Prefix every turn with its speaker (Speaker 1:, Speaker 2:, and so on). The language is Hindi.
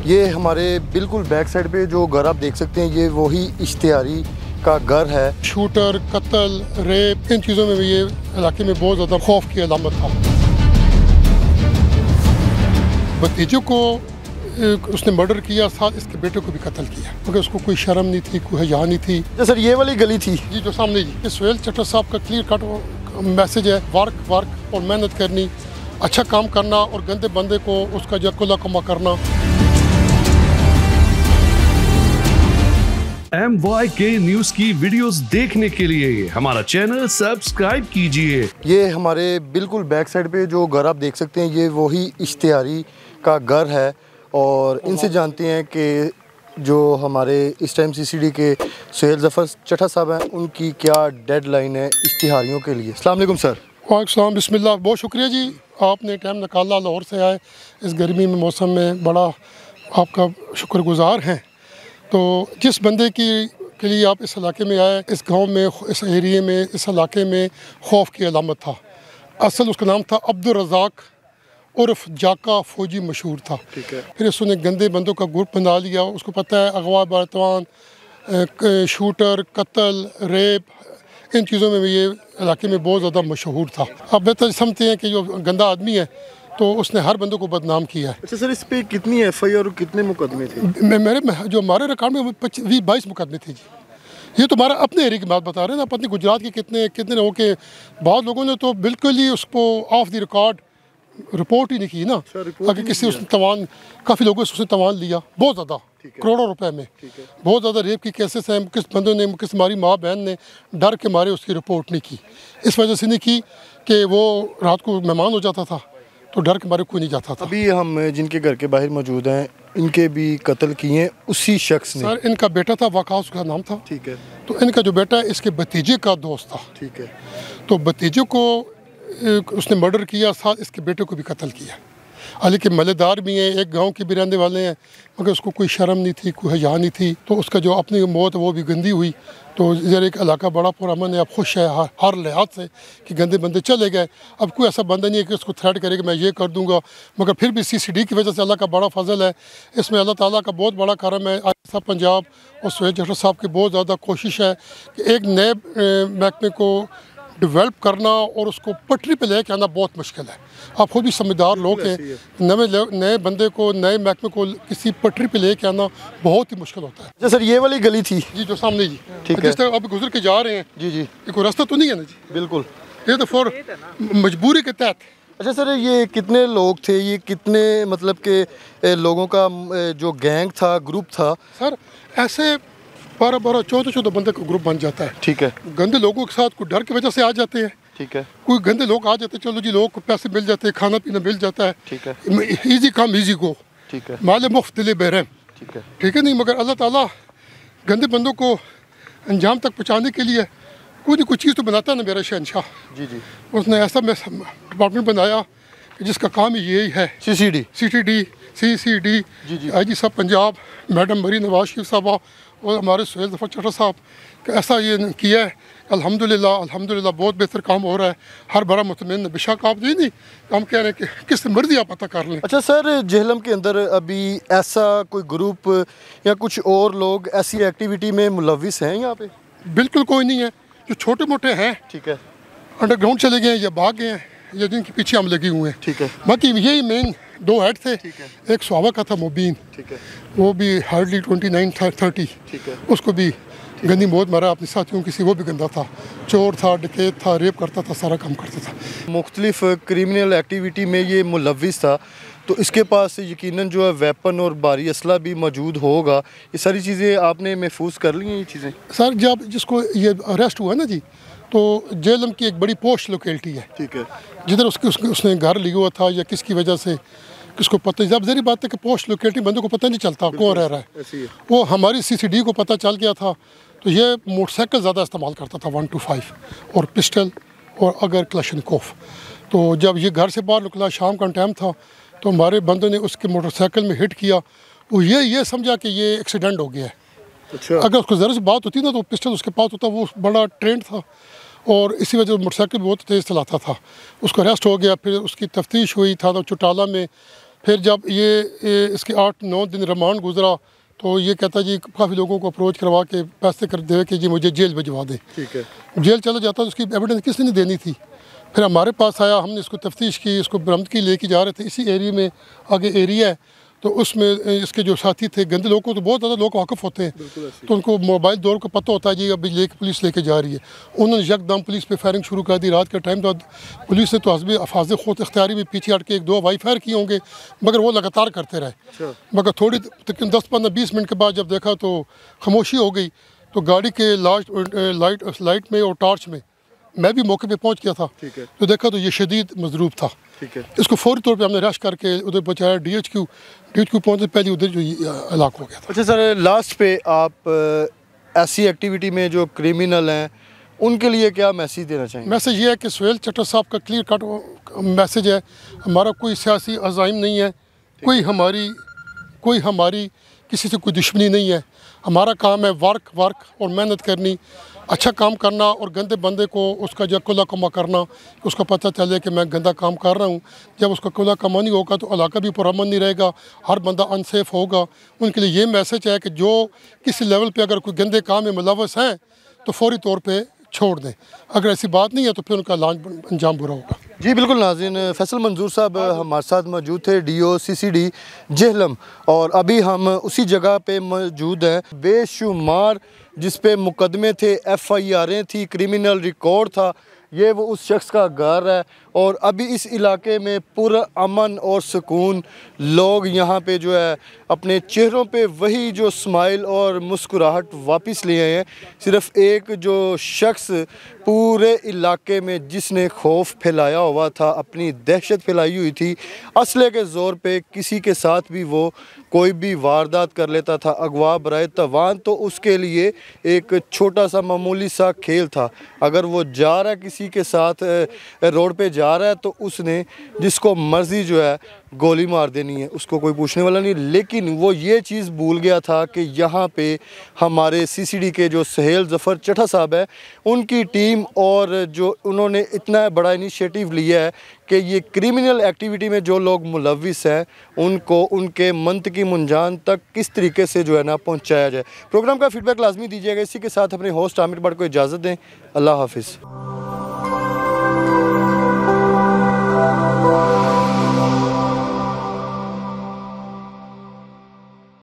Speaker 1: ये हमारे बिल्कुल बैक साइड पे जो घर आप देख सकते हैं, ये वही इश्तिहारी का घर है।
Speaker 2: शूटर, कत्ल, रेप, इन चीज़ों में भी ये इलाके में बहुत ज़्यादा खौफ की अलामत था। भतीजों को उसने मर्डर किया, साथ इसके बेटे को भी कत्ल किया, मगर उसको कोई शर्म नहीं थी, कोई हया नहीं थी।
Speaker 1: सर ये वाली गली थी
Speaker 2: जी जो सामने जी, ये सुहेल चट्टर साहब का क्लियर कट मैसेज है, वर्क और मेहनत करनी, अच्छा काम करना और गंदे बंदे को उसका जो कुल्ला कमा करना।
Speaker 3: MYK न्यूज़ की वीडियोस देखने के लिए हमारा चैनल सब्सक्राइब कीजिए।
Speaker 1: ये हमारे बिल्कुल बैक साइड पे जो घर आप देख सकते हैं, ये वही इश्तिहारी का घर है। और इनसे जानते हैं कि जो हमारे इस टाइम CCD के सुहेल ज़फ़र चट्टा साहब हैं, उनकी क्या डेडलाइन है इश्तिहारियों के लिए। अस्सलाम वालेकुम सर।
Speaker 2: वालेकुम बिस्मिल्लाह, बहुत शुक्रिया जी, आपने टाइम निकाला, लाहौर से आए इस गर्मी में मौसम में, बड़ा आपका शुक्रगुजार हैं। तो जिस बंदे के लिए आप इस इलाके में आए, इस गांव में, इस एरिए में, इस इलाके में खौफ की अलामत था। असल उसका नाम था अब्दुल रज़ाक उर्फ जाका फौजी मशहूर था।
Speaker 1: ठीक है।
Speaker 2: फिर उसने गंदे बंदों का ग्रुप बना लिया। उसको पता है अगवा बर्तवान, शूटर, कत्ल, रेप, इन चीज़ों में भी ये इलाके में बहुत ज़्यादा मशहूर था। आप बेहतर समझते हैं कि जो गंदा आदमी है तो उसने हर बंदों को बदनाम किया है।
Speaker 1: अच्छा सर, इस पे कितनी FIR और कितने मुकदमे थे?
Speaker 2: जो हमारे रिकॉर्ड में 20-22 मुकदमे थे जी। ये तो हमारा अपने एरिया की बात बता रहे हैं ना, अपनी गुजरात के कितने लोगों के, बहुत लोगों ने तो बिल्कुल ही उसको ऑफ द रिकॉर्ड रिपोर्ट ही नहीं की ना। अगर किसी उसने तवान, काफ़ी लोगों से उसने तवान लिया बहुत ज़्यादा, करोड़ों रुपए में। बहुत ज़्यादा रेप की केसेस हैं। किस बंदों ने, किस हमारी माँ बहन ने डर के मारे उसकी रिपोर्ट नहीं की। इस वजह से नहीं की कि वो रात को मेहमान हो जाता था तो डर के मारे कोई नहीं जाता था।
Speaker 1: अभी हम जिनके घर के बाहर मौजूद हैं, इनके भी कत्ल किए उसी शख्स ने।
Speaker 2: सर इनका बेटा था, वकास उसका नाम था।
Speaker 1: ठीक है।
Speaker 2: तो इनका जो बेटा है इसके भतीजे का दोस्त था।
Speaker 1: ठीक है।
Speaker 2: तो भतीजे को उसने मर्डर किया, साथ इसके बेटे को भी कत्ल किया। हालांकि मलेदार भी हैं, एक गांव के भी रहने वाले हैं, मगर उसको कोई शर्म नहीं थी, कोई हया नहीं थी। तो उसका जो अपनी मौत वो भी गंदी हुई। तो ज़रा एक इलाका बड़ा पुरअमन है, अब खुश है हर लिहाज से कि गंदे बंदे चले गए। अब कोई ऐसा बंदा नहीं है कि उसको थ्रेट करे कि मैं ये कर दूंगा। मगर फिर भी CCD की वजह से अल्लाह का बड़ा फजल है, इसमें अल्लाह ताला का बहुत बड़ा करम है। सब पंजाब और सुहेल चट्टा साहब की बहुत ज़्यादा कोशिश है कि एक नए महकमे को डेवलप करना और उसको पटरी पे लेके आना बहुत मुश्किल है। आप खुद भी समझदार लोग हैं, नए बंदे को, नए महकमे को किसी पटरी पे लेके आना बहुत ही मुश्किल होता है।
Speaker 1: अच्छा सर, ये वाली गली थी
Speaker 2: जी जो सामने जी,
Speaker 1: ठीक है।
Speaker 2: जिस तरह अब गुजर के जा रहे हैं
Speaker 1: जी जी,
Speaker 2: ये कोई रास्ता तो नहीं है ना जी?
Speaker 1: बिल्कुल।
Speaker 2: ये तो फॉर मजबूरी के तहत।
Speaker 1: अच्छा सर, ये कितने लोग थे, ये कितने मतलब के लोगों का जो गैंग था, ग्रुप था?
Speaker 2: सर ऐसे 12-12, 14-14 बंदे का ग्रुप बन जाता है।
Speaker 1: ठीक है।
Speaker 2: गंदे लोगों के साथ कोई डर की वजह से आ जाते हैं।
Speaker 1: ठीक है।
Speaker 2: कोई गंदे लोग आ जाते हैं, चलो जी लोग को पैसे मिल जाते हैं, खाना पीना मिल जाता है।
Speaker 1: ठीक है।
Speaker 2: ईजी काम ईजी गो।
Speaker 1: ठीक है।
Speaker 2: माले मुफ्त दिले बेरहम।
Speaker 1: ठीक है।
Speaker 2: ठीक है नहीं, मगर अल्लाह ताला गंदे बंदों को अंजाम तक पहुँचाने के लिए कोई न कोई चीज़ तो बनाता है ना मेरा शहनशाह।
Speaker 1: जी जी।
Speaker 2: उसने ऐसा डिपार्टमेंट बनाया कि जिसका काम ही यही है। CCD
Speaker 1: जी जी।
Speaker 2: IG सब पंजाब, मैडम मरी नवाज शरीफ साहबा और हमारे सुहेल ज़फ़र चट्टा साहब ऐसा ये किया है। अल्हम्दुलिल्लाह बहुत बेहतर काम हो रहा है। हर बड़ा मुतमईन, बेशक आप जी नहीं, हम कह रहे हैं कि किस मर्जी आप पता कर लें।
Speaker 1: अच्छा सर, जेहलम के अंदर अभी ऐसा कोई ग्रुप या कुछ और लोग ऐसी एक्टिविटी में मुलविस हैं यहाँ पे?
Speaker 2: बिल्कुल कोई नहीं है। जो छोटे मोटे हैं, ठीक है, अंडरग्राउंड चले गए हैं या भाग गए हैं या जिनके पीछे हम लगे हुए हैं।
Speaker 1: ठीक है।
Speaker 2: बाकी यही मेन 2 हेड थे। एक सुहावा का था मुबीन, ठीक है, वो भी हार्डली 29-30, ठीक है, उसको भी गंदी मौत मारा अपने साथियों किसी, वो भी गंदा था, चोर था, डकैत था, रेप करता था, सारा काम करता था।
Speaker 1: मुख्तलिफ क्रिमिनल एक्टिविटी में ये मुलविस था, तो इसके पास यकीनन जो है वेपन और भारी असला भी मौजूद होगा। ये सारी चीज़ें आपने महफूज कर ली हैं ये चीज़ें?
Speaker 2: सर जब जिसको ये अरेस्ट हुआ ना जी, तो जेहलम की एक बड़ी पोस्ट लोकेलिटी है। ठीक है। जिधर उसने घर लिया हुआ था या किसकी वजह से किसको पता, जब जरी बात है कि पोस्ट लोकेलिटी बंदों को पता नहीं चलता कौन रह रहा है। वो हमारी CCD को पता चल गया था, तो ये मोटरसाइकिल ज़्यादा इस्तेमाल करता था, 125 और पिस्टल और अगर क्लशनकोफ। तो जब ये घर से बाहर निकला, शाम का टाइम था, तो हमारे बंदों ने उसके मोटरसाइकिल में हिट किया। वो ये समझा कि ये एक्सीडेंट हो गया है। अच्छा। अगर उसको ज़रा सी बात होती ना तो पिस्टल उसके पास होता, वो बड़ा ट्रेंड था और इसी वजह से मोटरसाइकिल बहुत तेज़ चलाता था। उसको अरेस्ट हो गया, फिर उसकी तफ्तीश हुई था तो चौटाला में, फिर जब ये इसके 8-9 दिन रिमांड गुजरा तो ये कहता जी काफ़ी लोगों को अप्रोच करवा के पैसे कर दे कि जी मुझे जेल भिजवा दे।
Speaker 1: ठीक है।
Speaker 2: जेल चला जाता तो उसकी एविडेंस किसने देनी थी। फिर हमारे पास आया, हमने इसको तफ्तीश की, इसको बरामदगी लेके जा रहे थे। इसी एरिया में आगे एरिया है तो उसमें इसके जो साथी थे, गंदे लोगों को तो बहुत ज़्यादा लोग वाकिफ़ होते हैं, तो उनको मोबाइल दौर को पता होता है जी अभी पुलिस लेके जा रही है। उन्होंने यकदम पुलिस पे फायरिंग शुरू कर दी। रात का टाइम था, पुलिस ने तो हस्बे अफाज खुद इख्तियारी में पीछे हट के 1-2 हवाई फायर किए होंगे, मगर वो लगातार करते रहे। मगर थोड़ी तकरीबन 10-15-20 मिनट के बाद जब देखा तो खामोशी हो गई। तो गाड़ी के लाइट में और टॉर्च में मैं भी मौके पे पहुंच गया था। तो देखा तो ये शदीद मजरूब था। इसको फौरी तौर पे हमने रश करके उधर पहुँचाया DHQ पहुँचने पहले उधर जो हलाक हो गया था।
Speaker 1: अच्छा सर, लास्ट पे आप ऐसी एक्टिविटी में जो क्रिमिनल हैं उनके लिए क्या मैसेज देना चाहेंगे?
Speaker 2: मैसेज ये है कि सुहेल चट्टा साहब का क्लियर कट मैसेज है, हमारा कोई सियासी अज़ाइम नहीं है, कोई हमारी किसी से कोई दुश्मनी नहीं है। हमारा काम है वर्क और मेहनत करनी, अच्छा काम करना और गंदे बंदे को उसका जो कुला कमा करना, उसको पता चले कि मैं गंदा काम कर रहा हूँ। जब उसका कुला कमा नहीं होगा तो इलाका भी पुरअमन नहीं रहेगा, हर बंदा अनसेफ होगा। उनके लिए ये मैसेज है कि जो किसी लेवल पे अगर कोई गंदे काम में मुलव्वस हैं तो फौरी तौर पे छोड़ दें, अगर ऐसी बात नहीं है तो फिर उनका अंजाम बुरा होगा।
Speaker 1: जी बिल्कुल नाज़रीन, फैसल मंजूर साहब हमारे साथ मौजूद थे, DO CCD जेहलम, और अभी हम उसी जगह पे मौजूद हैं। बेशुमार जिस पे मुकदमे थे, FIR थी, क्रिमिनल रिकॉर्ड था, ये वो उस शख्स का घर है। और अभी इस इलाके में पूरा अमन और सुकून, लोग यहाँ पे जो है अपने चेहरों पे वही जो स्माइल और मुस्कुराहट वापस ले आए हैं। सिर्फ़ एक जो शख्स पूरे इलाके में जिसने खौफ फैलाया हुआ था, अपनी दहशत फैलाई हुई थी, असले के ज़ोर पे किसी के साथ भी वो कोई भी वारदात कर लेता था, अगवा बराए तवान, तो उसके लिए एक छोटा सा मामूली सा खेल था। अगर वो जा रहा है किसी के साथ रोड पे जा रहा है तो उसने जिसको मर्ज़ी जो है गोली मार देनी है, उसको कोई पूछने वाला नहीं। लेकिन वो ये चीज़ भूल गया था कि यहाँ पे हमारे CCD के जो सुहेल ज़फ़र चट्टा साहब है, उनकी टीम, और जो उन्होंने इतना बड़ा इनिशिएटिव लिया है कि ये क्रिमिनल एक्टिविटी में जो लोग मुलव्विस हैं उनको उनके मंतकी मुंजान तक किस तरीके से जो है ना पहुँचाया जाए। प्रोग्राम का फीडबैक लाजमी दीजिएगा। इसी के साथ अपने होस्ट आमिर भट्ट को इजाज़त दें। अल्लाह हाफिज़।